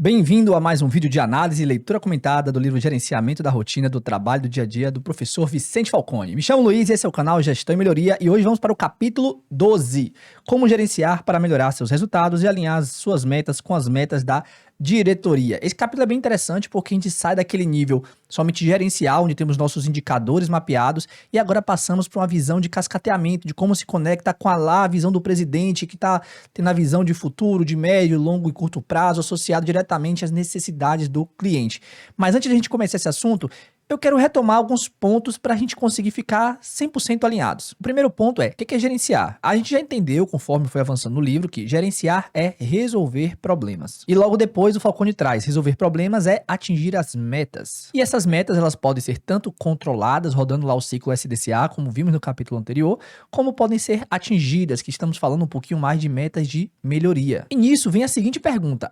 Bem-vindo a mais um vídeo de análise e leitura comentada do livro Gerenciamento da Rotina do Trabalho do Dia a Dia do professor Vicente Falcone. Me chamo Luiz e esse é o canal Gestão e Melhoria e hoje vamos para o capítulo 12, como gerenciar para melhorar seus resultados e alinhar as suas metas com as metas da diretoria. Esse capítulo é bem interessante porque a gente sai daquele nível somente gerencial, onde temos nossos indicadores mapeados e agora passamos para uma visão de cascateamento, de como se conecta com a visão do presidente que está tendo a visão de futuro, de médio, longo e curto prazo, associado diretamente às necessidades do cliente. Mas antes de a gente começar esse assunto, eu quero retomar alguns pontos para a gente conseguir ficar 100% alinhados. O primeiro ponto é, o que é gerenciar? A gente já entendeu, conforme foi avançando no livro, que gerenciar é resolver problemas. E logo depois o Falcone traz, resolver problemas é atingir as metas. E essas metas, elas podem ser tanto controladas, rodando lá o ciclo SDCA, como vimos no capítulo anterior, como podem ser atingidas, que estamos falando um pouquinho mais de metas de melhoria. E nisso vem a seguinte pergunta.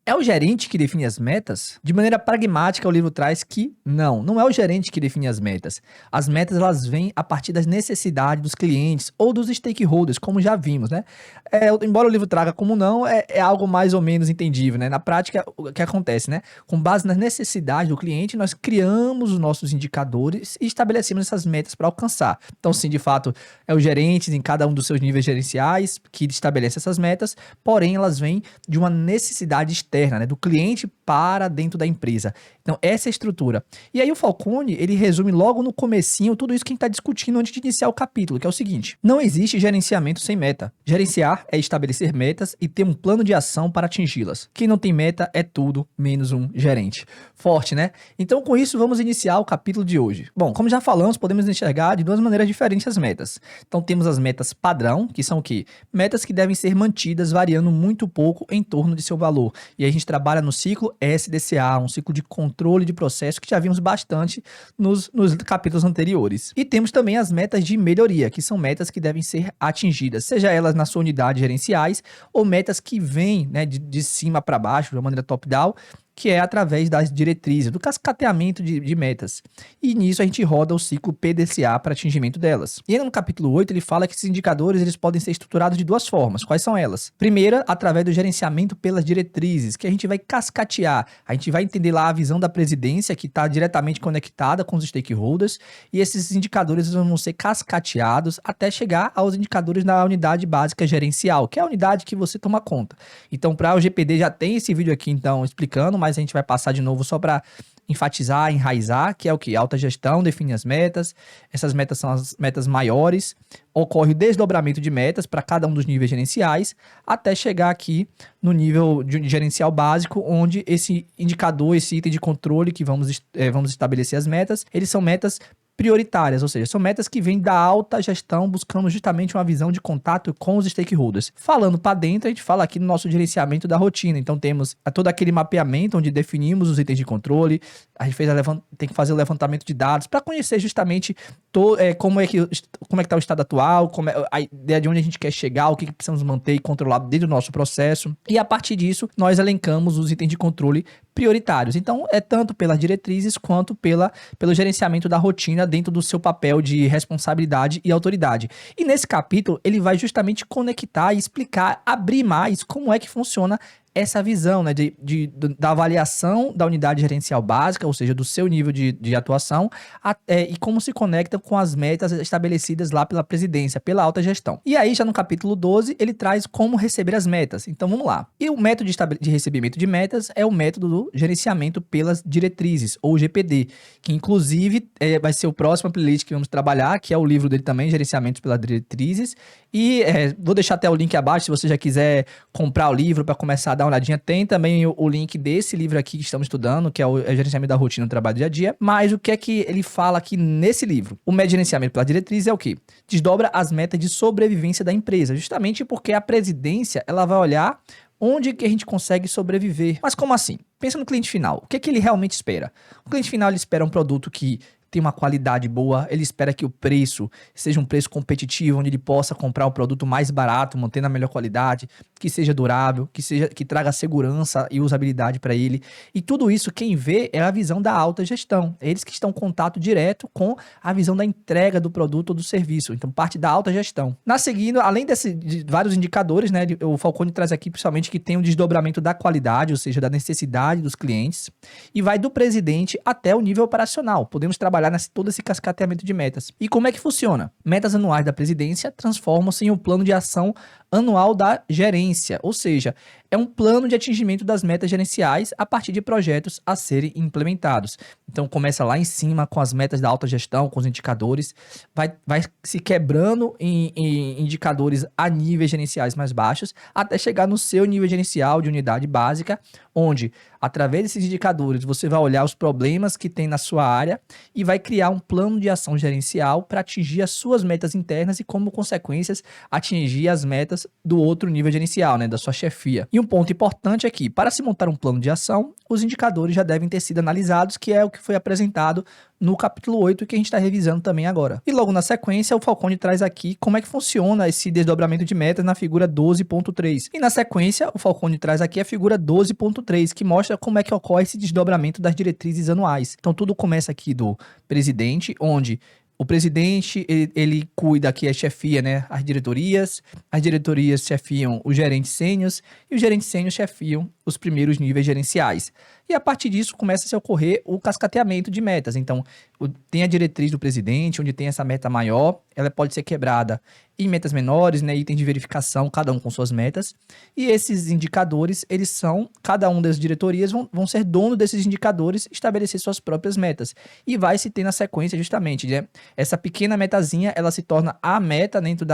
É o gerente que define as metas? De maneira pragmática, o livro traz que não é o gerente que define as metas. As metas, elas vêm a partir das necessidades dos clientes ou dos stakeholders, como já vimos, né? Embora o livro traga como não, é algo mais ou menos entendível, né? Na prática, o que acontece, né? Com base nas necessidades do cliente, nós criamos os nossos indicadores e estabelecemos essas metas para alcançar. Então, sim, de fato, é o gerente em cada um dos seus níveis gerenciais que estabelece essas metas, porém, elas vêm de uma necessidade externa, né, do cliente para dentro da empresa. Então, essa é a estrutura. E aí o Falcone, ele resume logo no comecinho tudo isso que a gente está discutindo antes de iniciar o capítulo, que é o seguinte: não existe gerenciamento sem meta. Gerenciar é estabelecer metas e ter um plano de ação para atingi-las. Quem não tem meta é tudo menos um gerente. Forte, né? Então, com isso, vamos iniciar o capítulo de hoje. Bom, como já falamos, podemos enxergar de duas maneiras diferentes as metas. Então, temos as metas padrão, que são o quê? Metas que devem ser mantidas variando muito pouco em torno de seu valor. E aí a gente trabalha no ciclo SDCA, um ciclo de controle de processo que já vimos bastante nos capítulos anteriores. E temos também as metas de melhoria, que são metas que devem ser atingidas, seja elas na sua unidade gerenciais ou metas que vêm, né, de cima para baixo, de uma maneira top-down, que é através das diretrizes, do cascateamento de metas. E nisso a gente roda o ciclo PDCA para atingimento delas. E no capítulo 8 ele fala que esses indicadores eles podem ser estruturados de duas formas. Quais são elas? Primeira, através do gerenciamento pelas diretrizes, que a gente vai cascatear. A gente vai entender lá a visão da presidência, que está diretamente conectada com os stakeholders, e esses indicadores vão ser cascateados até chegar aos indicadores da unidade básica gerencial, que é a unidade que você toma conta. Então, para o GPD já tem esse vídeo aqui, então, explicando, mas a gente vai passar de novo só para enfatizar, enraizar, que é o que? Alta gestão define as metas, essas metas são as metas maiores, ocorre o desdobramento de metas para cada um dos níveis gerenciais, até chegar aqui no nível de gerencial básico, onde esse indicador, esse item de controle que vamos estabelecer as metas, eles são metas prioritárias, ou seja, são metas que vêm da alta gestão buscando justamente uma visão de contato com os stakeholders. Falando para dentro, a gente fala aqui no nosso gerenciamento da rotina, então temos todo aquele mapeamento onde definimos os itens de controle, a gente tem que fazer o levantamento de dados para conhecer justamente como é que está o estado atual, como é a ideia de onde a gente quer chegar, o que precisamos manter e controlar dentro do nosso processo, e a partir disso nós elencamos os itens de controle prioritários. Então, é tanto pelas diretrizes quanto pelo gerenciamento da rotina dentro do seu papel de responsabilidade e autoridade. E nesse capítulo, ele vai justamente conectar e explicar, abrir mais como é que funciona essa visão, né, da avaliação da unidade gerencial básica, ou seja, do seu nível de atuação, e como se conecta com as metas estabelecidas lá pela presidência, pela alta gestão. E aí, já no capítulo 12, ele traz como receber as metas. Então, vamos lá. E o método de recebimento de metas é o método do gerenciamento pelas diretrizes, ou GPD, que inclusive vai ser o próximo playlist que vamos trabalhar, que é o livro dele também, Gerenciamento pelas Diretrizes. E vou deixar até o link abaixo, se você já quiser comprar o livro para começar a dar uma olhadinha. Tem também o link desse livro aqui que estamos estudando, que é o Gerenciamento da Rotina no Trabalho do Dia a Dia. Mas o que é que ele fala aqui nesse livro? O método de gerenciamento pela diretriz é o quê? Desdobra as metas de sobrevivência da empresa, justamente porque a presidência ela vai olhar onde que a gente consegue sobreviver. Mas como assim? Pensa no cliente final. O que é que ele realmente espera? O cliente final ele espera um produto que tem uma qualidade boa, ele espera que o preço seja um preço competitivo, onde ele possa comprar um produto mais barato, mantendo a melhor qualidade, que seja durável, que traga segurança e usabilidade para ele. E tudo isso quem vê é a visão da alta gestão. Eles que estão em contato direto com a visão da entrega do produto ou do serviço. Então, parte da alta gestão. Na seguida, além de vários indicadores, né, o Falcone traz aqui principalmente que tem um desdobramento da qualidade, ou seja, da necessidade dos clientes, e vai do presidente até o nível operacional. Podemos trabalhar todo esse cascateamento de metas. E como é que funciona? Metas anuais da presidência transformam-se em um plano de ação anual da gerência, ou seja, é um plano de atingimento das metas gerenciais a partir de projetos a serem implementados. Então começa lá em cima com as metas da alta gestão, com os indicadores, vai se quebrando em indicadores a níveis gerenciais mais baixos, até chegar no seu nível gerencial de unidade básica, onde através desses indicadores você vai olhar os problemas que tem na sua área e vai criar um plano de ação gerencial para atingir as suas metas internas e, como consequências, atingir as metas do outro nível gerencial, né, da sua chefia. E um ponto importante é que, para se montar um plano de ação, os indicadores já devem ter sido analisados, que é o que foi apresentado no capítulo 8, que a gente está revisando também agora. E logo na sequência, o Falcone traz aqui como é que funciona esse desdobramento de metas na figura 12.3. E na sequência, o Falcone traz aqui a figura 12.3, que mostra como é que ocorre esse desdobramento das diretrizes anuais. Então tudo começa aqui do presidente, onde o presidente, ele cuida aqui, chefia, né, as diretorias chefiam os gerentes sênios e os gerentes sênios chefiam os primeiros níveis gerenciais. E a partir disso começa a ocorrer o cascateamento de metas. Então, tem a diretriz do presidente, onde tem essa meta maior, ela pode ser quebrada em metas menores, né, itens de verificação, cada um com suas metas. E esses indicadores, cada um das diretorias vão ser dono desses indicadores, estabelecer suas próprias metas. E vai se ter na sequência justamente, né, essa pequena metazinha, ela se torna a meta dentro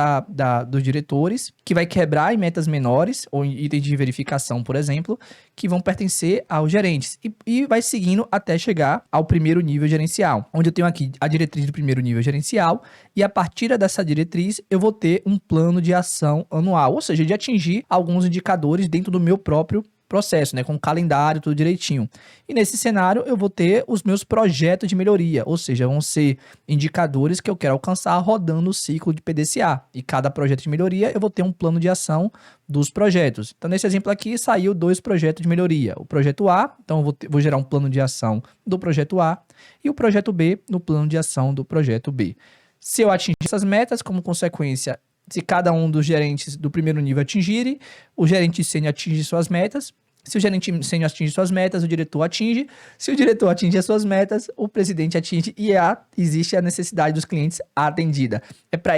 dos diretores, que vai quebrar em metas menores, ou em itens de verificação, por exemplo, que vão pertencer aos gerentes. E vai seguindo até chegar ao primeiro nível gerencial, onde eu tenho aqui a diretriz do primeiro nível gerencial, e a partir dessa diretriz eu vou ter um plano de ação anual, ou seja, de atingir alguns indicadores dentro do meu próprio processo, né, com calendário, tudo direitinho. E nesse cenário eu vou ter os meus projetos de melhoria, ou seja, vão ser indicadores que eu quero alcançar rodando o ciclo de PDCA. E cada projeto de melhoria eu vou ter um plano de ação dos projetos. Então nesse exemplo aqui saiu 2 projetos de melhoria. O projeto A, então eu vou gerar um plano de ação do projeto A, e o projeto B no plano de ação do projeto B. Se eu atingir essas metas, como consequência, se cada um dos gerentes do primeiro nível atingirem, o gerente sênior atinge suas metas. Se o gerente sênior atinge suas metas, o diretor atinge. Se o diretor atinge as suas metas, o presidente atinge e existe a necessidade dos clientes atendida.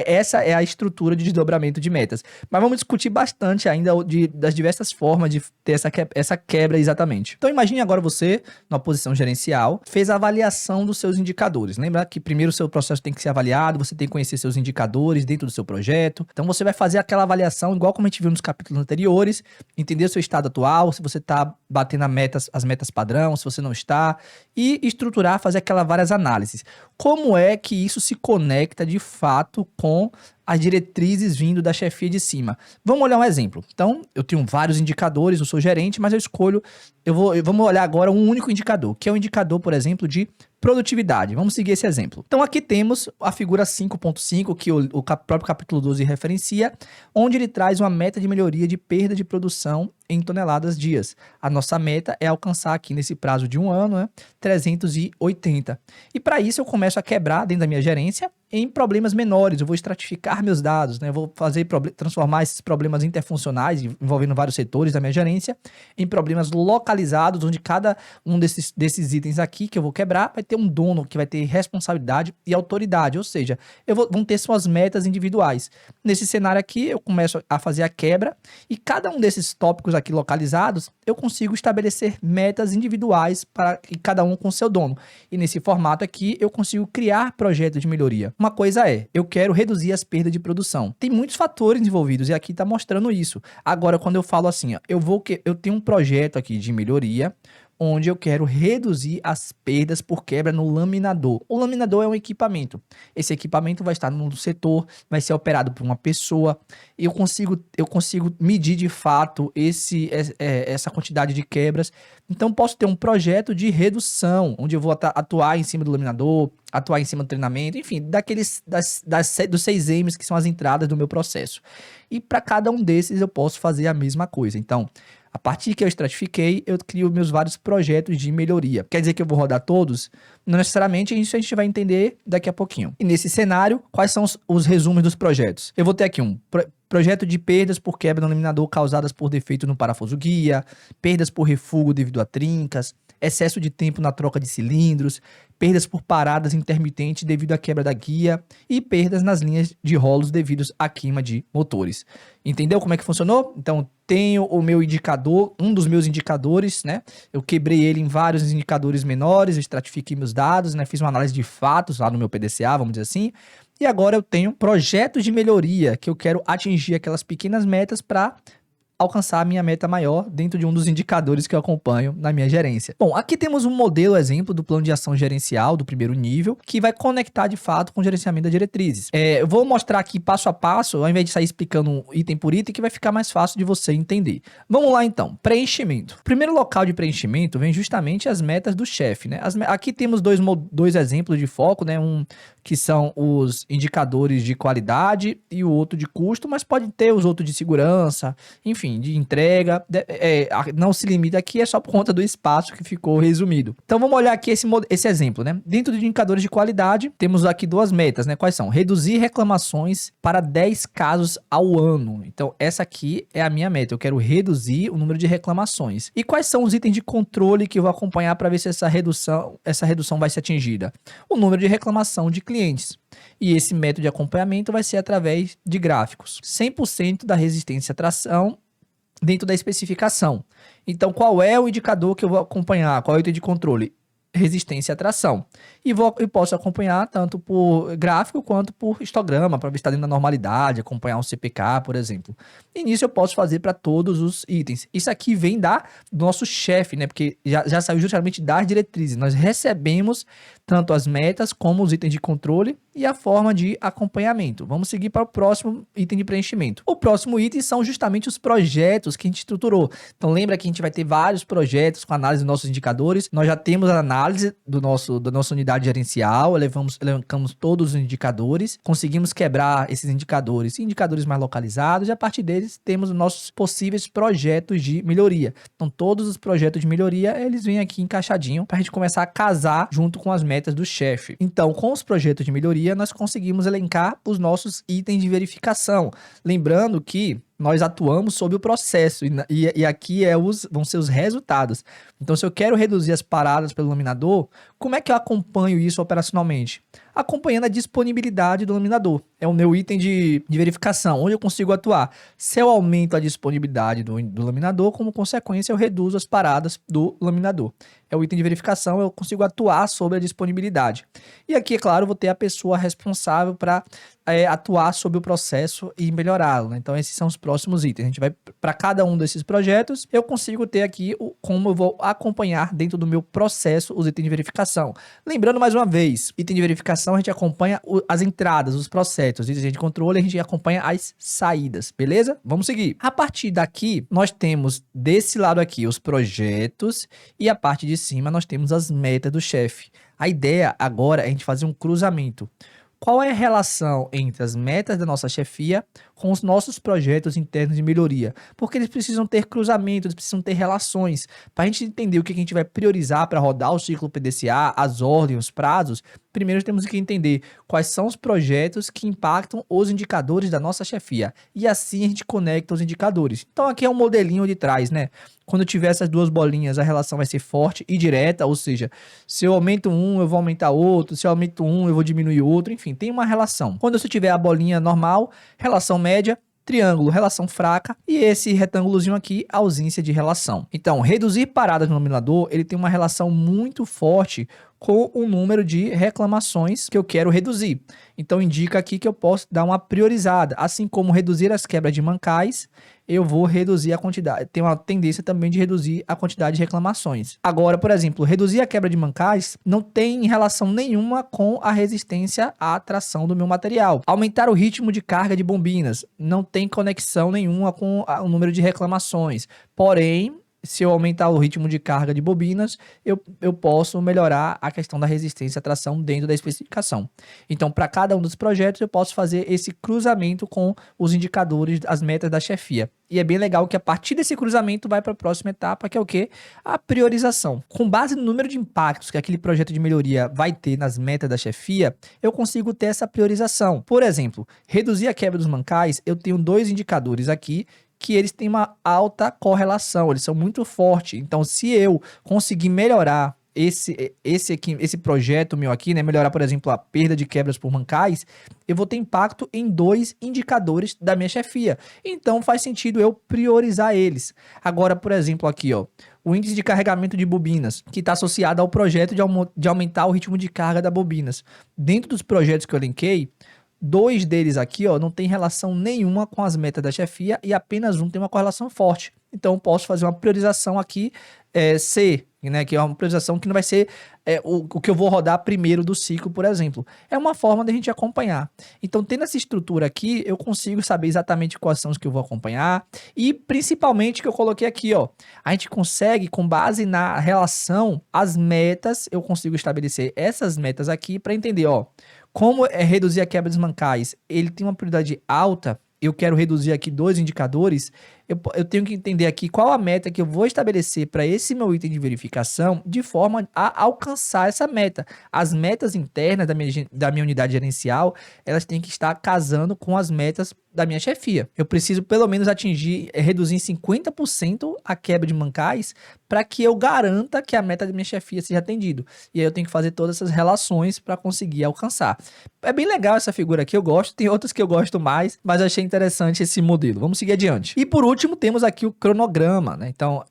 Essa é a estrutura de desdobramento de metas. Mas vamos discutir bastante ainda das diversas formas de ter essa quebra exatamente. Então imagine agora você, numa posição gerencial, fez a avaliação dos seus indicadores. Lembra que primeiro o seu processo tem que ser avaliado, você tem que conhecer seus indicadores dentro do seu projeto. Então você vai fazer aquela avaliação, igual como a gente viu nos capítulos anteriores, entender o seu estado atual, se você está batendo as metas padrão, se você não está, e estruturar, fazer aquelas várias análises. Como é que isso se conecta de fato com as diretrizes vindo da chefia de cima? Vamos olhar um exemplo. Então, eu tenho vários indicadores, eu sou gerente, mas vamos olhar agora um único indicador, que é o indicador, por exemplo, de produtividade. Vamos seguir esse exemplo. Então, aqui temos a figura 5.5, que o próprio capítulo 12 referencia, onde ele traz uma meta de melhoria de perda de produção em toneladas dias. A nossa meta é alcançar aqui nesse prazo de 1 ano, né, 380. E para isso eu começo a quebrar dentro da minha gerência em problemas menores. Eu vou estratificar meus dados, né? Eu vou transformar esses problemas interfuncionais, envolvendo vários setores da minha gerência, em problemas localizados, onde cada um desses itens aqui que eu vou quebrar vai ter um dono que vai ter responsabilidade e autoridade, ou seja, vão ter suas metas individuais. Nesse cenário aqui, eu começo a fazer a quebra e cada um desses tópicos aqui localizados, eu consigo estabelecer metas individuais para cada um com seu dono. E nesse formato aqui, eu consigo criar projetos de melhoria. Uma coisa eu quero reduzir as perdas de produção. Tem muitos fatores envolvidos e aqui está mostrando isso. Agora, quando eu falo assim, eu tenho um projeto aqui de melhoria, onde eu quero reduzir as perdas por quebra no laminador. O laminador é um equipamento. Esse equipamento vai estar no setor, vai ser operado por uma pessoa. Eu consigo medir de fato essa quantidade de quebras. Então, posso ter um projeto de redução, onde eu vou atuar em cima do laminador, atuar em cima do treinamento, enfim, dos 6 M's que são as entradas do meu processo. E para cada um desses eu posso fazer a mesma coisa. Então, a partir que eu estratifiquei, eu crio meus vários projetos de melhoria. Quer dizer que eu vou rodar todos? Não necessariamente, isso a gente vai entender daqui a pouquinho. E nesse cenário, quais são os resumos dos projetos? Eu vou ter aqui um projeto de perdas por quebra no laminador causadas por defeito no parafuso guia, perdas por refúgio devido a trincas, excesso de tempo na troca de cilindros, perdas por paradas intermitentes devido à quebra da guia e perdas nas linhas de rolos devido à queima de motores. Entendeu como é que funcionou? Então, tenho o meu indicador, um dos meus indicadores, né? Eu quebrei ele em vários indicadores menores, eu estratifiquei meus dados, né? Fiz uma análise de fatos lá no meu PDCA, vamos dizer assim. E agora eu tenho projetos de melhoria, que eu quero atingir aquelas pequenas metas para alcançar a minha meta maior dentro de um dos indicadores que eu acompanho na minha gerência. Bom, aqui temos um modelo, exemplo do plano de ação gerencial do primeiro nível, que vai conectar de fato com o gerenciamento das diretrizes. Eu vou mostrar aqui passo a passo, ao invés de sair explicando item por item, que vai ficar mais fácil de você entender. Vamos lá então, preenchimento. O primeiro local de preenchimento vem justamente as metas do chefe, né? Aqui temos dois exemplos de foco, né? Um que são os indicadores de qualidade e o outro de custo, mas pode ter os outros de segurança, enfim, de entrega. Não se limita aqui, é só por conta do espaço que ficou resumido. Então vamos olhar aqui esse exemplo, né? Dentro de indicadores de qualidade, temos aqui 2 metas, né? Quais são? Reduzir reclamações para 10 casos ao ano. Então essa aqui é a minha meta, eu quero reduzir o número de reclamações. E quais são os itens de controle que eu vou acompanhar para ver se essa redução vai ser atingida? O número de reclamação de clientes. E esse método de acompanhamento vai ser através de gráficos. 100% da resistência à tração dentro da especificação. Então, qual é o indicador que eu vou acompanhar? Qual é o item de controle? Resistência à tração. E posso acompanhar tanto por gráfico quanto por histograma, para ver se está dentro da normalidade, acompanhar um CPK, por exemplo. E nisso eu posso fazer para todos os itens. Isso aqui vem do nosso chefe, né? Porque já saiu justamente das diretrizes. Nós recebemos tanto as metas como os itens de controle e a forma de acompanhamento. Vamos seguir para o próximo item de preenchimento. O próximo item são justamente os projetos que a gente estruturou. Então lembra que a gente vai ter vários projetos com análise dos nossos indicadores. Nós já temos a análise da nossa unidade gerencial, elencamos todos os indicadores, conseguimos quebrar esses indicadores em indicadores mais localizados e a partir deles temos os nossos possíveis projetos de melhoria. Então todos os projetos de melhoria, eles vêm aqui encaixadinho para a gente começar a casar junto com as metas do chefe. Então com os projetos de melhoria, nós conseguimos elencar os nossos itens de verificação. Lembrando que nós atuamos sobre o processo e aqui vão ser os resultados. Então, se eu quero reduzir as paradas pelo laminador, como é que eu acompanho isso operacionalmente? Acompanhando a disponibilidade do laminador. É o meu item de verificação, onde eu consigo atuar. Se eu aumento a disponibilidade do laminador, como consequência, eu reduzo as paradas do laminador. É o item de verificação, eu consigo atuar sobre a disponibilidade. E aqui, é claro, eu vou ter a pessoa responsável para atuar sobre o processo e melhorá-lo, né? Então, esses são os próximos itens. A gente vai para cada um desses projetos, eu consigo ter aqui como eu vou acompanhar dentro do meu processo os itens de verificação. Lembrando mais uma vez, item de verificação a gente acompanha as entradas, os processos, itens de controle a gente acompanha as saídas, beleza? Vamos seguir. A partir daqui, nós temos desse lado aqui os projetos e a parte de cima nós temos as metas do chefe. A ideia agora é a gente fazer um cruzamento. Qual é a relação entre as metas da nossa chefia com os nossos projetos internos de melhoria? Porque eles precisam ter cruzamento, eles precisam ter relações. Para a gente entender o que a gente vai priorizar para rodar o ciclo PDCA, as ordens, os prazos, primeiro temos que entender quais são os projetos que impactam os indicadores da nossa chefia. E assim a gente conecta os indicadores. Então aqui é um modelinho de trás, né? Quando tiver essas 2 bolinhas, a relação vai ser forte e direta, ou seja, se eu aumento um, eu vou aumentar outro, se eu aumento um, eu vou diminuir outro, enfim, tem uma relação. Quando você tiver a bolinha normal, relação média, triângulo, relação fraca, e esse retângulozinho aqui, ausência de relação. Então, reduzir paradas no laminador, ele tem uma relação muito forte com o número de reclamações que eu quero reduzir. Então indica aqui que eu posso dar uma priorizada, assim como reduzir as quebras de mancais, eu vou reduzir a quantidade, tem uma tendência também de reduzir a quantidade de reclamações. Agora, por exemplo, reduzir a quebra de mancais não tem relação nenhuma com a resistência à tração do meu material. Aumentar o ritmo de carga de bobinas não tem conexão nenhuma com o número de reclamações. Porém, se eu aumentar o ritmo de carga de bobinas, eu posso melhorar a questão da resistência à tração dentro da especificação. Então, para cada um dos projetos, eu posso fazer esse cruzamento com os indicadores, as metas da chefia. E é bem legal que a partir desse cruzamento vai para a próxima etapa, que é o quê? A priorização. Com base no número de impactos que aquele projeto de melhoria vai ter nas metas da chefia, eu consigo ter essa priorização. Por exemplo, reduzir a quebra dos mancais, eu tenho 2 indicadores aqui, que eles têm uma alta correlação, eles são muito fortes. Então, se eu conseguir melhorar esse projeto meu aqui, né, melhorar, por exemplo, a perda de quebras por mancais, eu vou ter impacto em 2 indicadores da minha chefia. Então, faz sentido eu priorizar eles. Agora, por exemplo, aqui, ó, o índice de carregamento de bobinas, que está associado ao projeto de aumentar o ritmo de carga das bobinas. Dentro dos projetos que eu linkei, 2 deles aqui, ó, não tem relação nenhuma com as metas da chefia e apenas um tem uma correlação forte. Então, eu posso fazer uma priorização aqui, C, né, que é uma priorização que não vai ser o que eu vou rodar primeiro do ciclo, por exemplo. É uma forma de a gente acompanhar. Então, tendo essa estrutura aqui, eu consigo saber exatamente quais são os que eu vou acompanhar e, principalmente, que eu coloquei aqui, ó, a gente consegue, com base na relação, as metas, eu consigo estabelecer essas metas aqui para entender, ó, como reduzir a quebra dos mancais, ele tem uma prioridade alta, eu quero reduzir aqui 2 indicadores, eu tenho que entender aqui qual a meta que eu vou estabelecer para esse meu item de verificação de forma a alcançar essa meta. As metas internas da minha unidade gerencial, elas têm que estar casando com as metas da minha chefia. Eu preciso pelo menos reduzir em 50% a quebra de mancais para que eu garanta que a meta da minha chefia seja atendida. E aí eu tenho que fazer todas essas relações para conseguir alcançar. É bem legal essa figura aqui, eu gosto. Tem outras que eu gosto mais, mas eu achei interessante esse modelo. Vamos seguir adiante. E por último, temos aqui o cronograma, né? Então,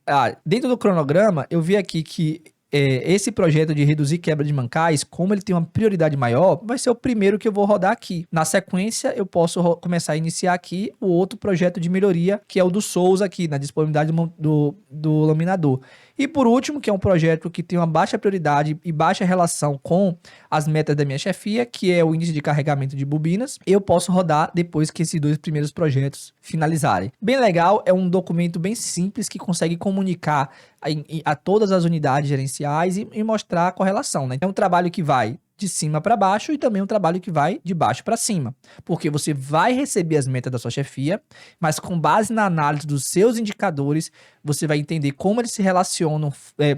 dentro do cronograma, eu vi aqui que esse projeto de reduzir quebra de mancais, como ele tem uma prioridade maior, vai ser o primeiro que eu vou rodar aqui. Na sequência, eu posso começar a iniciar aqui o outro projeto de melhoria, que é o do Souza aqui, na disponibilidade do laminador. E por último, que é um projeto que tem uma baixa prioridade e baixa relação com as metas da minha chefia, que é o índice de carregamento de bobinas, eu posso rodar depois que esses 2 primeiros projetos finalizarem. Bem legal, é um documento bem simples que consegue comunicar a todas as unidades gerenciais e mostrar a correlação, né? É um trabalho que vai de cima para baixo e também um trabalho que vai de baixo para cima, porque você vai receber as metas da sua chefia, mas com base na análise dos seus indicadores, você vai entender como eles se relacionam,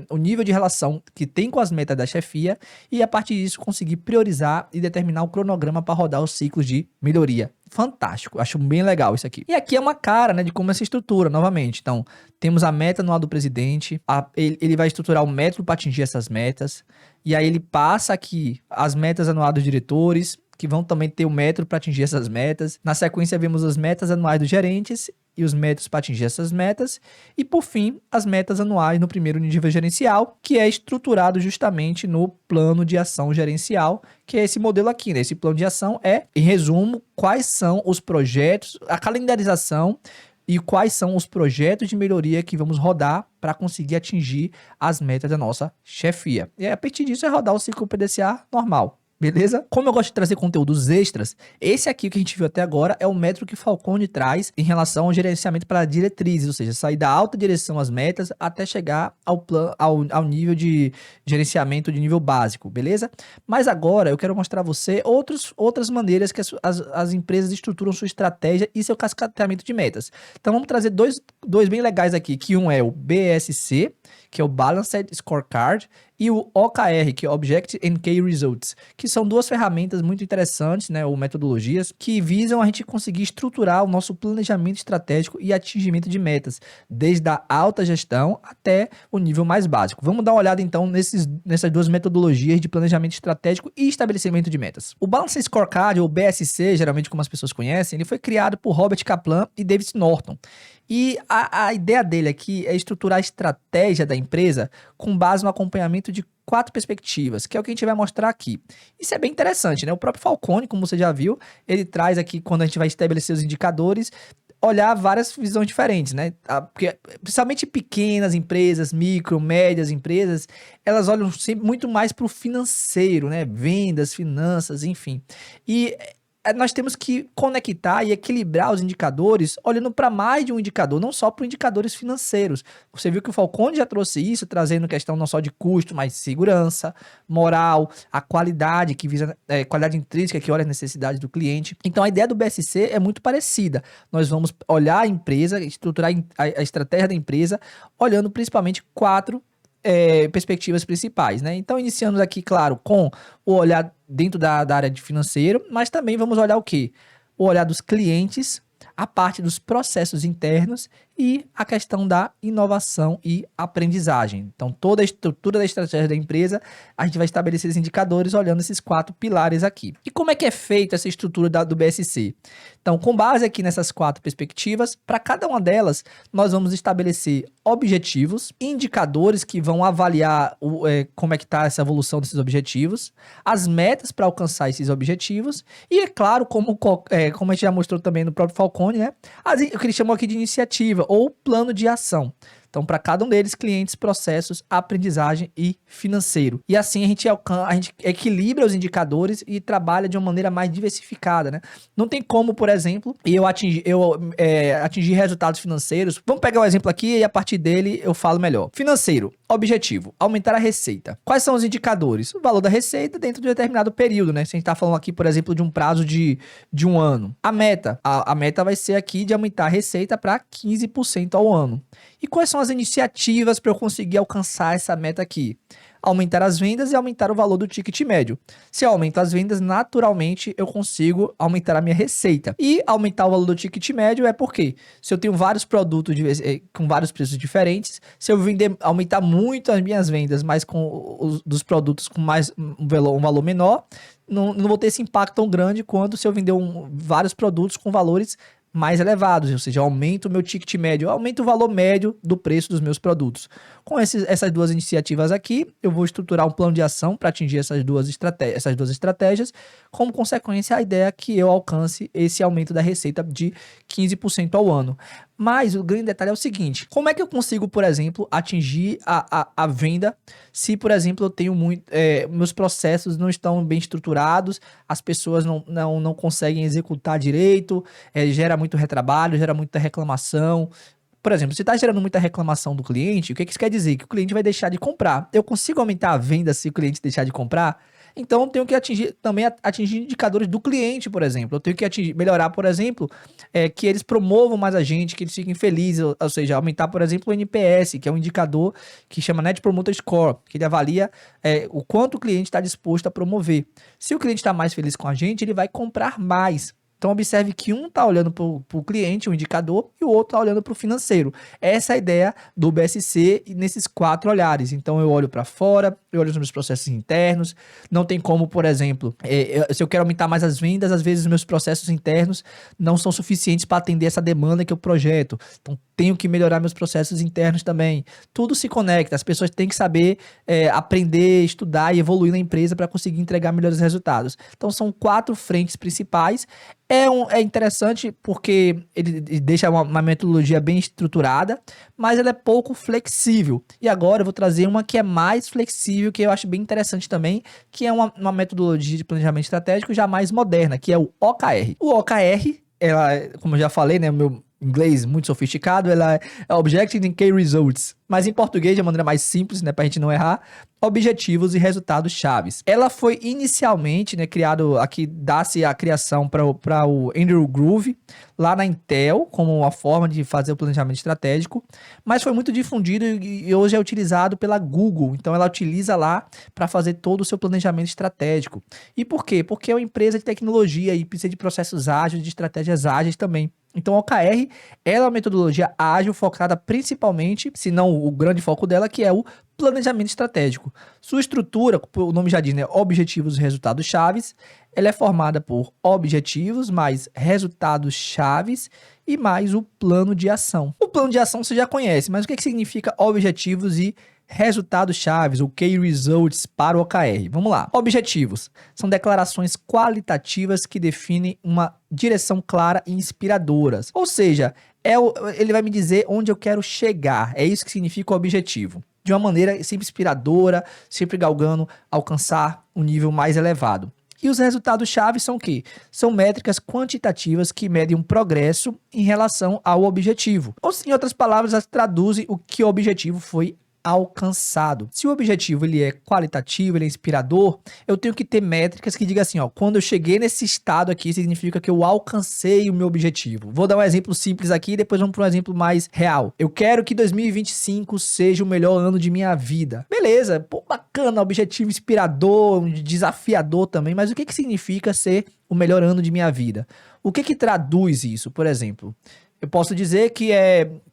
o nível de relação que tem com as metas da chefia e a partir disso conseguir priorizar e determinar o cronograma para rodar os ciclos de melhoria. Fantástico, acho bem legal isso aqui. E aqui é uma cara, né, de como é essa estrutura, novamente. Então, temos a meta anual do presidente, ele vai estruturar o método para atingir essas metas, e aí ele passa aqui as metas anuais dos diretores, que vão também ter o método para atingir essas metas. Na sequência, vemos as metas anuais dos gerentes e os métodos para atingir essas metas. E, por fim, as metas anuais no primeiro nível gerencial, que é estruturado justamente no plano de ação gerencial, que é esse modelo aqui, né? Esse plano de ação é, em resumo, quais são os projetos, a calendarização e quais são os projetos de melhoria que vamos rodar para conseguir atingir as metas da nossa chefia. E a partir disso é rodar o ciclo PDCA normal. Beleza? Como eu gosto de trazer conteúdos extras, esse aqui que a gente viu até agora é o método que Falcone traz em relação ao gerenciamento para diretrizes, ou seja, sair da alta direção às metas até chegar ao nível de gerenciamento de nível básico, beleza? Mas agora eu quero mostrar a você outras maneiras que as empresas estruturam sua estratégia e seu cascateamento de metas. Então vamos trazer dois bem legais aqui, que um é o BSC, que é o Balanced Scorecard, e o OKR, que é Object and Key Results, que são 2 ferramentas muito interessantes, né, ou metodologias, que visam a gente conseguir estruturar o nosso planejamento estratégico e atingimento de metas, desde a alta gestão até o nível mais básico. Vamos dar uma olhada, então, nessas 2 metodologias de planejamento estratégico e estabelecimento de metas. O Balanced Scorecard, ou BSC, geralmente como as pessoas conhecem, ele foi criado por Robert Kaplan e David Norton. E a ideia dele aqui é estruturar a estratégia da empresa com base no acompanhamento de 4 perspectivas, que é o que a gente vai mostrar aqui. Isso é bem interessante, né? O próprio Falcone, como você já viu, ele traz aqui, quando a gente vai estabelecer os indicadores, olhar várias visões diferentes, né? Porque, principalmente pequenas empresas, micro, médias empresas, elas olham sempre muito mais para o financeiro, né? Vendas, finanças, enfim. E nós temos que conectar e equilibrar os indicadores olhando para mais de um indicador, não só para indicadores financeiros. Você viu que o Falcone já trouxe isso, trazendo questão não só de custo, mas segurança, moral, a qualidade, que visa qualidade intrínseca, que olha as necessidades do cliente. Então a ideia do BSC é muito parecida. Nós vamos olhar a empresa, estruturar a estratégia da empresa, olhando principalmente 4 perspectivas principais, né? Então, iniciamos aqui, claro, com o olhar dentro da área de financeiro, mas também vamos olhar o quê? O olhar dos clientes, a parte dos processos internos e a questão da inovação e aprendizagem. Então, toda a estrutura da estratégia da empresa, a gente vai estabelecer esses indicadores olhando esses 4 pilares aqui. E como é que é feita essa estrutura do BSC? Então, com base aqui nessas 4 perspectivas, para cada uma delas, nós vamos estabelecer objetivos, indicadores que vão avaliar como é que está essa evolução desses objetivos, as metas para alcançar esses objetivos e, é claro, como a gente já mostrou também no próprio Falcone, né, o que ele chamou aqui de iniciativa ou plano de ação. Então, para cada um deles, clientes, processos, aprendizagem e financeiro. E assim a gente equilibra os indicadores e trabalha de uma maneira mais diversificada, né? Não tem como, por exemplo, eu atingir resultados financeiros. Vamos pegar um exemplo aqui e a partir dele eu falo melhor. Financeiro, objetivo, aumentar a receita. Quais são os indicadores? O valor da receita dentro de um determinado período, né? Se a gente está falando aqui, por exemplo, de um prazo de 1 ano. A meta vai ser aqui de aumentar a receita para 15% ao ano. E quais são as iniciativas para eu conseguir alcançar essa meta aqui? Aumentar as vendas e aumentar o valor do ticket médio. Se eu aumento as vendas, naturalmente eu consigo aumentar a minha receita. E aumentar o valor do ticket médio é porque se eu tenho vários produtos com vários preços diferentes, se eu aumentar muito as minhas vendas, mas dos produtos com um valor menor, não vou ter esse impacto tão grande quanto se eu vender vários produtos com valores mais elevados, ou seja, eu aumento o meu ticket médio, eu aumento o valor médio do preço dos meus produtos. Com essas 2 iniciativas aqui, eu vou estruturar um plano de ação para atingir essas duas estratégias. Como consequência, a ideia é que eu alcance esse aumento da receita de 15% ao ano. Mas o grande detalhe é o seguinte: como é que eu consigo, por exemplo, atingir a venda se, por exemplo, eu tenho meus processos não estão bem estruturados, as pessoas não conseguem executar direito, gera muito retrabalho, gera muita reclamação. Por exemplo, se está gerando muita reclamação do cliente, o que isso quer dizer? Que o cliente vai deixar de comprar. Eu consigo aumentar a venda se o cliente deixar de comprar? Então, eu tenho que atingir indicadores do cliente, por exemplo. Eu tenho que melhorar, por exemplo, que eles promovam mais a gente, que eles fiquem felizes, ou seja, aumentar, por exemplo, o NPS, que é um indicador que chama Net Promoter Score, que ele avalia o quanto o cliente está disposto a promover. Se o cliente está mais feliz com a gente, ele vai comprar mais. Então, observe que um está olhando para o cliente, o indicador, e o outro está olhando para o financeiro. Essa é a ideia do BSC nesses 4 olhares. Então, eu olho para fora, eu olho os meus processos internos. Não tem como, por exemplo, se eu quero aumentar mais as vendas, às vezes os meus processos internos não são suficientes para atender essa demanda que eu projeto. Então, tenho que melhorar meus processos internos também. Tudo se conecta. As pessoas têm que saber aprender, estudar e evoluir na empresa para conseguir entregar melhores resultados. Então, são 4 frentes principais. É interessante porque ele deixa uma metodologia bem estruturada, mas ela é pouco flexível. E agora eu vou trazer uma que é mais flexível, que eu acho bem interessante também, que é uma metodologia de planejamento estratégico já mais moderna, que é o OKR. O OKR, como eu já falei, né, o meu inglês muito sofisticado, ela é Objective and Key Results, mas em português, de maneira mais simples, né, pra gente não errar, objetivos e resultados chaves. Ela foi inicialmente, né, criado aqui, dá-se a criação para o Andrew Groove, lá na Intel, como uma forma de fazer o planejamento estratégico, mas foi muito difundido e hoje é utilizado pela Google, então ela utiliza lá para fazer todo o seu planejamento estratégico. E por quê? Porque é uma empresa de tecnologia e precisa de processos ágeis, de estratégias ágeis também. Então, a OKR ela é uma metodologia ágil focada principalmente, se não o grande foco dela, que é o planejamento estratégico. Sua estrutura, o nome já diz, né? Objetivos e resultados chaves. Ela é formada por objetivos mais resultados chaves e mais o plano de ação. O plano de ação você já conhece, mas o que significa objetivos e resultados chaves, o Key Results para o OKR? Vamos lá. Objetivos são declarações qualitativas que definem uma direção clara e inspiradoras. Ou seja, ele vai me dizer onde eu quero chegar. É isso que significa o objetivo. De uma maneira sempre inspiradora, sempre galgando alcançar um nível mais elevado. E os resultados-chave são o quê? São métricas quantitativas que medem um progresso em relação ao objetivo. Ou, em outras palavras, elas traduzem o que o objetivo foi alcançado. Se o objetivo ele é qualitativo, ele é inspirador, eu tenho que ter métricas que digam assim, ó, quando eu cheguei nesse estado aqui, significa que eu alcancei o meu objetivo. Vou dar um exemplo simples aqui e depois vamos para um exemplo mais real. Eu quero que 2025 seja o melhor ano de minha vida. Beleza, pô, bacana, objetivo inspirador, desafiador também, mas o que significa ser o melhor ano de minha vida? O que traduz isso? Por exemplo, eu posso dizer que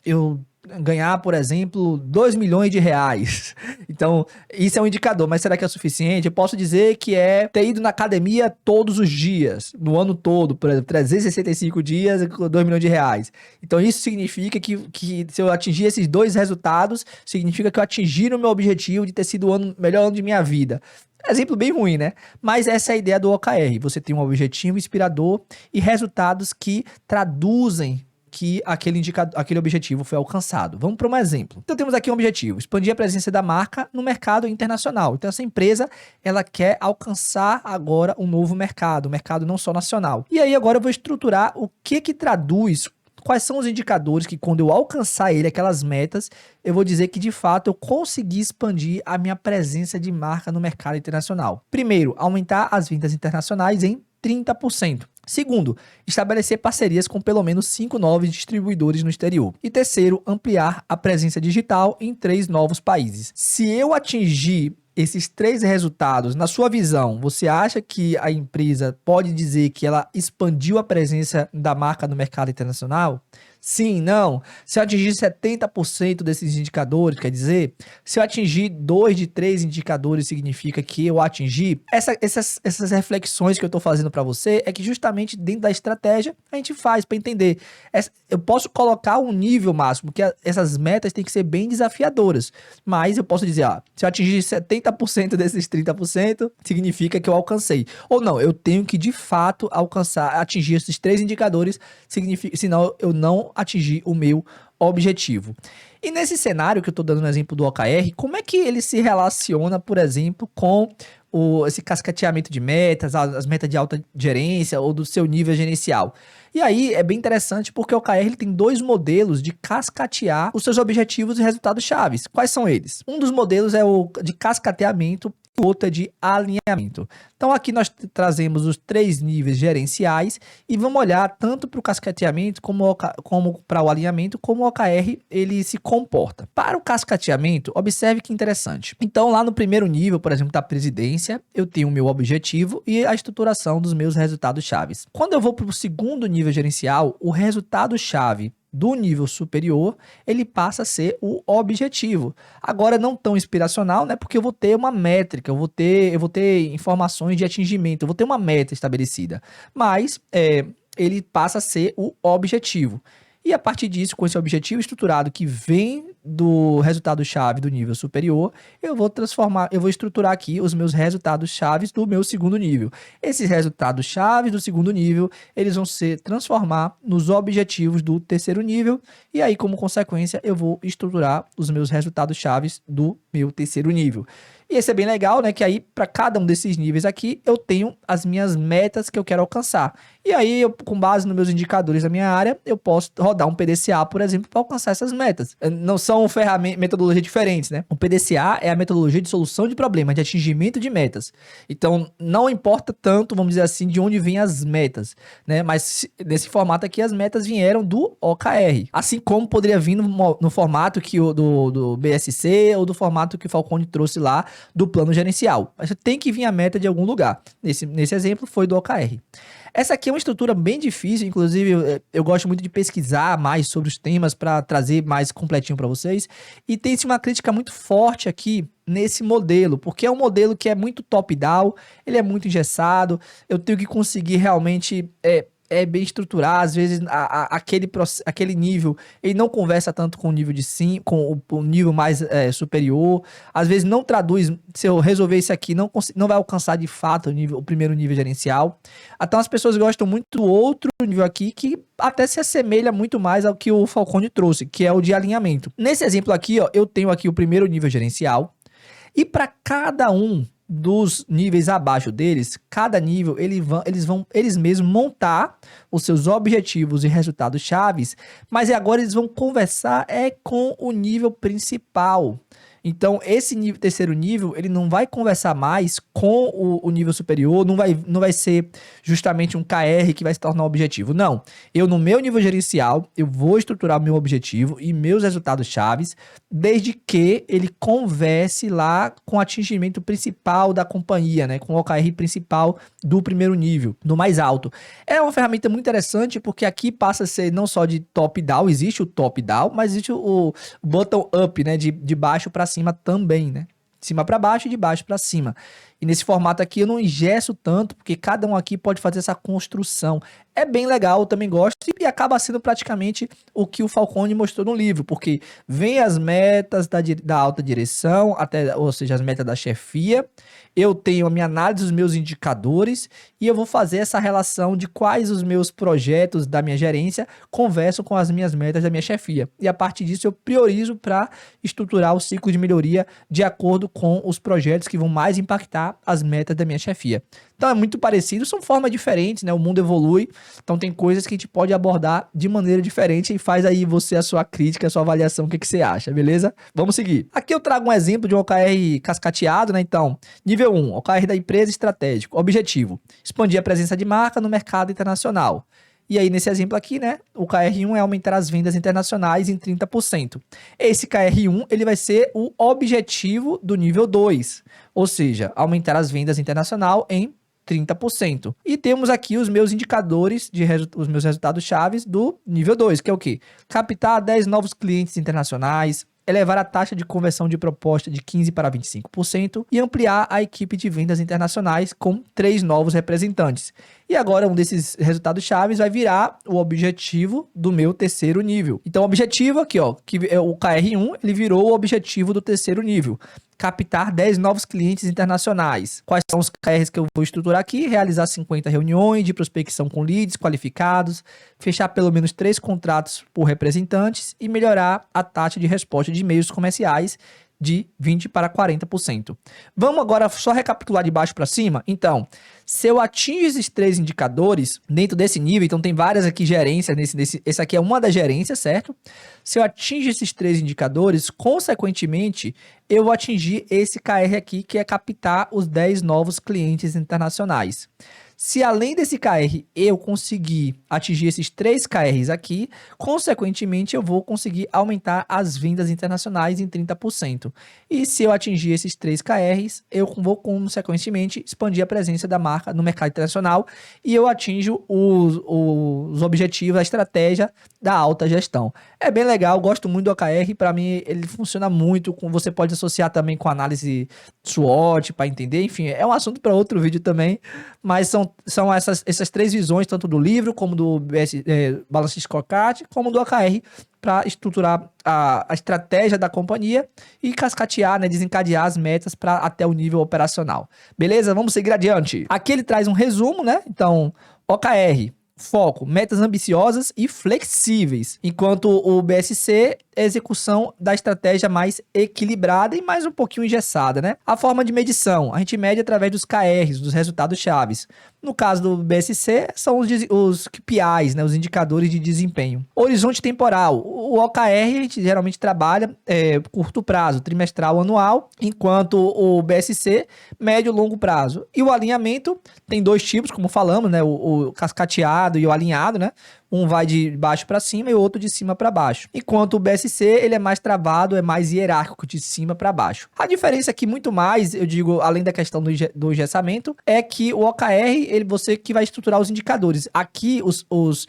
eu ganhar, por exemplo, 2 milhões de reais. Então, isso é um indicador, mas será que é suficiente? Eu posso dizer que é ter ido na academia todos os dias, no ano todo, por exemplo, 365 dias, 2 milhões de reais. Então, isso significa que se eu atingir esses dois resultados, significa que eu atingi o meu objetivo de ter sido o melhor ano de minha vida. Exemplo bem ruim, né? Mas essa é a ideia do OKR. Você tem um objetivo inspirador e resultados que traduzem que aquele objetivo foi alcançado. Vamos para um exemplo. Então temos aqui um objetivo, expandir a presença da marca no mercado internacional. Então essa empresa, ela quer alcançar agora um novo mercado, um mercado não só nacional. E aí agora eu vou estruturar o que traduz, quais são os indicadores que quando eu alcançar aquelas metas, eu vou dizer que de fato eu consegui expandir a minha presença de marca no mercado internacional. Primeiro, aumentar as vendas internacionais em 30%. Segundo, estabelecer parcerias com pelo menos 5 novos distribuidores no exterior. E terceiro, ampliar a presença digital em 3 novos países. Se eu atingir esses 3 resultados, na sua visão, você acha que a empresa pode dizer que ela expandiu a presença da marca no mercado internacional? Sim, não. Se eu atingir 70% desses indicadores, quer dizer, se eu atingir 2 de 3 indicadores, significa que eu atingi. Essas reflexões que eu estou fazendo para você é que justamente dentro da estratégia a gente faz para entender. Eu posso colocar um nível máximo, que essas metas têm que ser bem desafiadoras, mas eu posso dizer, se eu atingir 70% desses 30%, significa que eu alcancei. Ou não, eu tenho que de fato atingir esses 3 indicadores, senão eu não atingir o meu objetivo. E nesse cenário que eu estou dando no exemplo do OKR, como é que ele se relaciona, por exemplo, com esse cascateamento de metas, as metas de alta gerência ou do seu nível gerencial? E aí é bem interessante porque o OKR ele tem 2 modelos de cascatear os seus objetivos e resultados chaves. Quais são eles? Um dos modelos é o de cascateamento e o outro é de alinhamento. Então aqui nós trazemos os 3 níveis gerenciais e vamos olhar tanto para o cascateamento como para o alinhamento, como o OKR ele se comporta. Para o cascateamento, observe que interessante. Então lá no primeiro nível, por exemplo, da presidência, eu tenho o meu objetivo e a estruturação dos meus resultados chaves. Quando eu vou para o segundo nível gerencial, o resultado-chave do nível superior, ele passa a ser o objetivo. Agora não tão inspiracional, né? Porque eu vou ter uma métrica, eu vou ter informações de atingimento, eu vou ter uma meta estabelecida. Mas ele passa a ser o objetivo. E a partir disso, com esse objetivo estruturado que vem do resultado-chave do nível superior, eu vou estruturar aqui os meus resultados-chaves do meu segundo nível. Esses resultados-chaves do segundo nível, eles vão se transformar nos objetivos do terceiro nível, e aí, como consequência, eu vou estruturar os meus resultados-chaves do meu terceiro nível. E esse é bem legal, né? Que aí, para cada um desses níveis aqui, eu tenho as minhas metas que eu quero alcançar. E aí, com base nos meus indicadores da minha área, eu posso rodar um PDCA, por exemplo, para alcançar essas metas. Não são metodologias diferentes, né? O PDCA é a metodologia de solução de problemas, de atingimento de metas. Então, não importa tanto, vamos dizer assim, de onde vêm as metas, né? Mas nesse formato aqui, as metas vieram do OKR. Assim como poderia vir no formato do BSC ou do formato que o Falcone trouxe lá do plano gerencial. Mas tem que vir a meta de algum lugar. Nesse exemplo foi do OKR. Essa aqui é uma estrutura bem difícil, inclusive eu gosto muito de pesquisar mais sobre os temas para trazer mais completinho para vocês. E tem-se uma crítica muito forte aqui nesse modelo, porque é um modelo que é muito top-down, ele é muito engessado, eu tenho que conseguir realmente bem estruturar, às vezes aquele nível, ele não conversa tanto com o nível de sim, com o nível mais superior, às vezes não traduz, se eu resolver isso aqui, não vai alcançar de fato o primeiro nível gerencial. Então as pessoas gostam muito do outro nível aqui, que até se assemelha muito mais ao que o Falcone trouxe, que é o de alinhamento. Nesse exemplo aqui, ó, eu tenho aqui o primeiro nível gerencial, e para cada um dos níveis abaixo deles, cada nível eles mesmos montar os seus objetivos e resultados chaves, mas agora eles vão conversar com o nível principal. Então, esse terceiro nível, ele não vai conversar mais com o nível superior, não vai ser justamente um KR que vai se tornar um objetivo. Não, no meu nível gerencial, eu vou estruturar o meu objetivo e meus resultados chaves, desde que ele converse lá com o atingimento principal da companhia, né? Com o OKR principal do primeiro nível, do mais alto. É uma ferramenta muito interessante, porque aqui passa a ser não só de top-down, existe o top-down, mas existe o bottom-up, né? De baixo para cima também, né? De cima para baixo e de baixo para cima. E nesse formato aqui eu não engesso tanto, porque cada um aqui pode fazer essa construção. É bem legal, eu também gosto, e acaba sendo praticamente o que o Falcone mostrou no livro, porque vem as metas da alta direção, ou seja, as metas da chefia, eu tenho a minha análise dos meus indicadores, e eu vou fazer essa relação de quais os meus projetos da minha gerência conversam com as minhas metas da minha chefia. E a partir disso eu priorizo para estruturar o ciclo de melhoria de acordo com os projetos que vão mais impactar as metas da minha chefia. Então é muito parecido, são formas diferentes, né? O mundo evolui, então tem coisas que a gente pode abordar de maneira diferente, e faz aí você a sua crítica, a sua avaliação, o que você acha, beleza? Vamos seguir. Aqui eu trago um exemplo de um OKR cascateado, né? Então, nível 1, OKR da empresa estratégico. Objetivo: expandir a presença de marca no mercado internacional. E aí, nesse exemplo aqui, né, o KR1 é aumentar as vendas internacionais em 30%. Esse KR1, ele vai ser o objetivo do nível 2, ou seja, aumentar as vendas internacional em 30%. E temos aqui os meus indicadores, os meus resultados chaves do nível 2, que é o quê? Captar 10 novos clientes internacionais, elevar a taxa de conversão de proposta de 15% para 25% e ampliar a equipe de vendas internacionais com 3 novos representantes. E agora um desses resultados chaves vai virar o objetivo do meu terceiro nível. Então o objetivo aqui, ó, que é o KR1, ele virou o objetivo do terceiro nível. Captar 10 novos clientes internacionais. Quais são os KRs que eu vou estruturar aqui? Realizar 50 reuniões de prospecção com leads qualificados, fechar pelo menos 3 contratos por representantes e melhorar a taxa de resposta de e-mails comerciais de 20% para 40%. Vamos agora só recapitular de baixo para cima? Então, se eu atingo esses 3 indicadores dentro desse nível, então tem várias aqui gerências, esse aqui é uma das gerências, certo? Se eu atingo esses 3 indicadores, consequentemente, eu vou atingir esse KR aqui, que é captar os 10 novos clientes internacionais. Se além desse KR eu conseguir atingir esses 3 KRs aqui, consequentemente eu vou conseguir aumentar as vendas internacionais em 30%. E se eu atingir esses 3 KRs, eu vou consequentemente expandir a presença da marca no mercado internacional e eu atinjo os objetivos, a estratégia da alta gestão. É bem legal, gosto muito do OKR, para mim ele funciona muito, você pode associar também com análise SWOT para entender, enfim, é um assunto para outro vídeo também, mas são essas 3 visões, tanto do livro, como do Balance Scorecard, como do OKR, para estruturar a estratégia da companhia e cascatear, né, desencadear as metas para até o nível operacional. Beleza? Vamos seguir adiante. Aqui ele traz um resumo, né? Então, OKR, foco, metas ambiciosas e flexíveis, enquanto o BSC é a execução da estratégia mais equilibrada e mais um pouquinho engessada, né? A forma de medição, a gente mede através dos KRs, dos resultados chaves. No caso do BSC, são os KPIs, né, os indicadores de desempenho. Horizonte temporal, o OKR a gente geralmente trabalha curto prazo, trimestral, anual, enquanto o médio e longo prazo. E o alinhamento tem 2 tipos, como falamos, né, o cascateado desenhado e o alinhado, né? Um vai de baixo para cima e o outro de cima para baixo. Enquanto o BSC, ele é mais travado, é mais hierárquico, de cima para baixo. A diferença aqui, muito mais, eu digo, além da questão do engessamento, é que o OKR, você que vai estruturar os indicadores. Aqui, os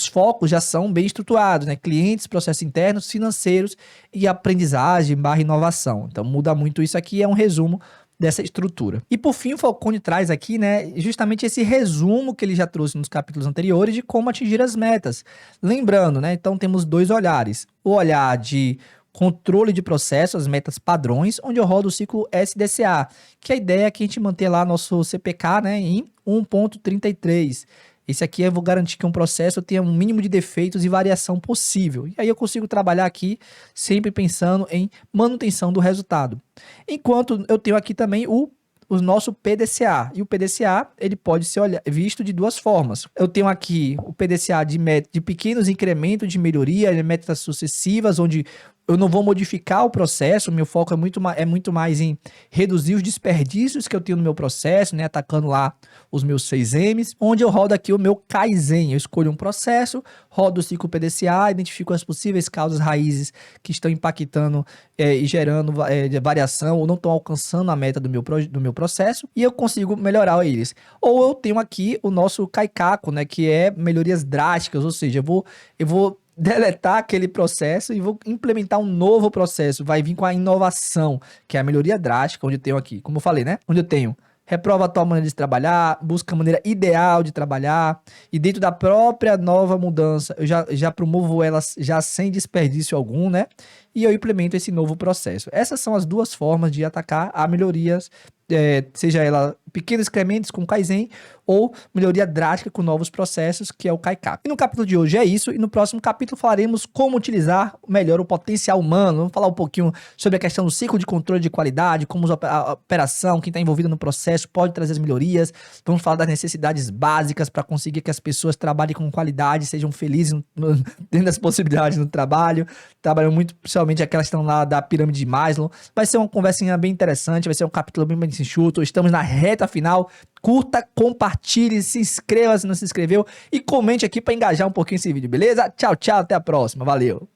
focos já são bem estruturados, né? Clientes, processos internos, financeiros e aprendizagem/inovação. Então, muda muito isso aqui, é um resumo dessa estrutura. E por fim, o Falcone traz aqui, né, justamente esse resumo que ele já trouxe nos capítulos anteriores de como atingir as metas. Lembrando, né, então temos dois olhares. O olhar de controle de processo, as metas padrões, onde eu rodo o ciclo SDCA, que a ideia é que a gente manter lá nosso CPK, né, em 1.33. Esse aqui eu vou garantir que um processo tenha um mínimo de defeitos e variação possível. E aí eu consigo trabalhar aqui sempre pensando em manutenção do resultado. Enquanto eu tenho aqui também o nosso PDCA. E o PDCA, ele pode ser visto de duas formas. Eu tenho aqui o PDCA de pequenos incrementos de melhoria, de metas sucessivas, onde eu não vou modificar o processo, meu foco é muito mais em reduzir os desperdícios que eu tenho no meu processo, né, atacando lá os meus 6Ms, onde eu rodo aqui o meu Kaizen. Eu escolho um processo, rodo o ciclo PDCA, identifico as possíveis causas raízes que estão impactando e gerando variação ou não estão alcançando a meta do meu processo, e eu consigo melhorar eles. Ou eu tenho aqui o nosso Kaikaku, né, que é melhorias drásticas, ou seja, eu vou deletar aquele processo e vou implementar um novo processo. Vai vir com a inovação, que é a melhoria drástica, onde eu tenho aqui, como eu falei, né? Onde eu tenho reprova a tua maneira de trabalhar, busca a maneira ideal de trabalhar, e dentro da própria nova mudança, eu já promovo elas já sem desperdício algum, né? E eu implemento esse novo processo. Essas são as duas formas de atacar a melhorias, seja ela pequenos incrementos com Kaizen ou melhoria drástica com novos processos, que é o Kaikaku. E no capítulo de hoje é isso, e no próximo capítulo falaremos como utilizar melhor o potencial humano. Vamos falar um pouquinho sobre a questão do ciclo de controle de qualidade, como a operação, quem está envolvido no processo pode trazer as melhorias. Vamos falar das necessidades básicas para conseguir que as pessoas trabalhem com qualidade, sejam felizes dentro das possibilidades no trabalho. Trabalham muito, principalmente aquelas que estão lá da pirâmide de Maslow. Vai ser uma conversinha bem interessante, vai ser um capítulo bem enxuto. Estamos na reta final. Curta, compartilhe, se inscreva se não se inscreveu e comente aqui para engajar um pouquinho esse vídeo, beleza? Tchau, tchau, até a próxima. Valeu!